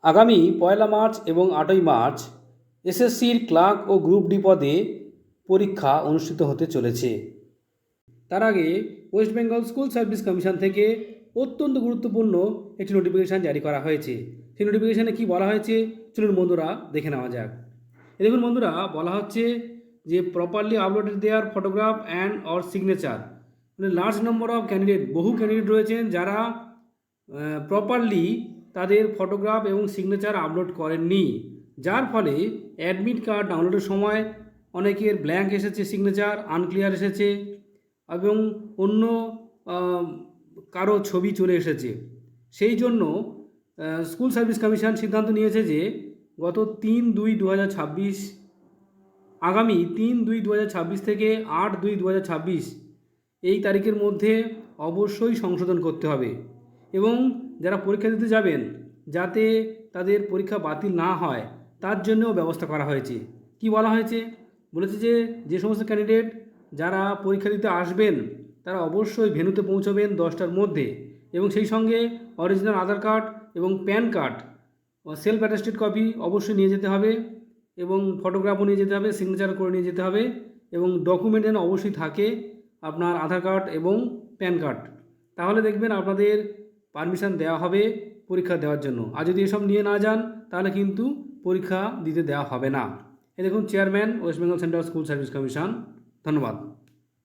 আগামী 1 মার্চ এবং 8 মার্চ এসএসসির ক্লার্ক ও গ্রুপ ডি পদে পরীক্ষা অনুষ্ঠিত হতে চলেছে। তার আগে West Bengal school service commission থেকে অত্যন্ত গুরুত্বপূর্ণ একটি নোটিফিকেশান জারি করা হয়েছে। সেই নোটিফিকেশানে কী বলা হয়েছে চলুন বন্ধুরা দেখে নেওয়া যাক। দেখুন বন্ধুরা, বলা হচ্ছে যে properly uploaded their photograph and or signature, মানে লার্জ নম্বর অফ ক্যান্ডিডেট, বহু ক্যান্ডিডেট রয়েছেন যারা প্রপারলি তাদের ফটোগ্রাফ এবং সিগনেচার আপলোড করেননি, যার ফলে অ্যাডমিট কার্ড ডাউনলোডের সময় অনেকের ব্ল্যাঙ্ক এসেছে, সিগনেচার আনক্লিয়ার এসেছে এবং অন্য কারো ছবি চলে এসেছে। সেই জন্য স্কুল সার্ভিস কমিশন সিদ্ধান্ত নিয়েছে যে গত 3/2/2026 আগামী 3/2/2026 থেকে 8/2/2026 এই তারিখের মধ্যে অবশ্যই সংশোধন করতে হবে এবং যারা পরীক্ষা দিতে যাবেন যাতে তাদের পরীক্ষা বাতিল না হয় তার জন্যও ব্যবস্থা করা হয়েছে। কি বলা হয়েছে? বলেছে যে সমস্ত ক্যান্ডিডেট যারা পরীক্ষা দিতে আসবেন তারা অবশ্যই ভেন্যুতে পৌঁছবেন 10টার মধ্যে এবং সেই সঙ্গে অরিজিনাল আধার কার্ড এবং pan card, self attested copy অবশ্যই নিয়ে যেতে হবে এবং ফটোগ্রাফও নিয়ে যেতে হবে, সিগনেচার করে নিয়ে যেতে হবে এবং ডকুমেন্ট যেন অবশ্যই থাকে আপনার আধার কার্ড এবং প্যান কার্ড। তাহলে দেখবেন আপনাদের পারমিশন দেওয়া হবে পরীক্ষা দেওয়ার জন্য। আর যদি এসব নিয়ে না যান তাহলে কিন্তু পরীক্ষা দিতে দেওয়া হবে না। এই দেখুন, chairman West Bengal central school service commission. ধন্যবাদ।